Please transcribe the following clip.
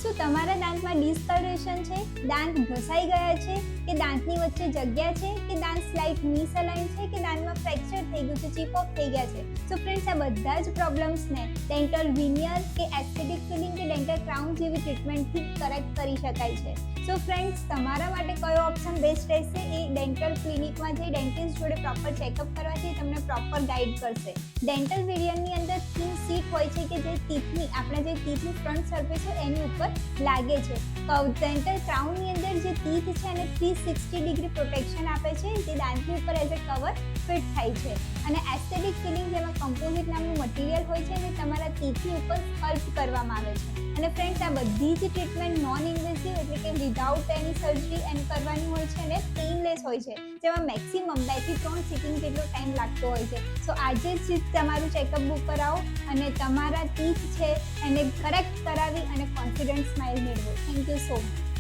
શું તમારા દાંતમાં ડિસ્કલરેશન છે, દાંત ઘસાઈ ગયા છે કે દાંતની વચ્ચે જગ્યા છે કે દાંત સ્લાઇટ મિસઅલાઇન છે કે દાંતમાં ફ્રેક્ચર થઈ ગયું છે, ચીપ ઓફ થઈ ગયા છે? સો ફ્રેન્ડ્સ, આ બધા જ પ્રોબ્લેમ્સને ડેન્ટલ વિનિયર કે એસ્થેટિક ફિલિંગ કે ડેન્ટલ ક્રાઉન જેવી ટ્રીટમેન્ટથી કરેક્ટ કરી શકાય છે. સો ફ્રેન્ડ્સ, તમારા માટે કયો ઓપ્શન બેસ્ટ રહેશે એ ડેન્ટલ ક્લિનિકમાં જઈ ડેન્ટિસ્ટ જોડે પ્રોપર ચેકઅપ કરવાથી તમને પ્રોપર ગાઈડ કરશે. ડેન્ટલ વિનિયરની અંદર થીન સીટ હોય છે કે જે ટીથની આપણે જે ટીથની ફ્રન્ટ સરફેસ હોય એની ઉપર લાગે છે. ડેન્ટલ ક્રાઉનની અંદર જે ટીથ છે એને 360 ડિગ્રી પ્રોટેક્શન આપે છે, જે દાંતની ઉપર એઝ અ કવર ફિટ થાય છે. અને એસ્થેટિક ફિલિંગ જેમાં કમ્પોઝિટ નામનું મટીરિયલ હોય છે જે તમારા ટીથની ઉપર સ્કલ્પ કરવામાં આવે છે. અને ફ્રેન્ડ્સ, આ બધી જ ટ્રીટમેન્ટ નોન ઇન્વેસિવ એટલે કે વિધાઉટ એની સર્જરી એન્ડ કરવાની હોય છે અને પેઇનલેસ હોય છે, જેમાં મેક્સિમમ 2 થી 3 સિટિંગ જેટલો ટાઈમ લાગતો હોય છે. સો આજે જ તમારું ચેકઅપ બુક કરાવો અને તમારા ટીથ છે એને કરેક્ટ કરાવી અને કોન્ફિડન્ટ સ્માઇલ મેળવો. Thank you so much.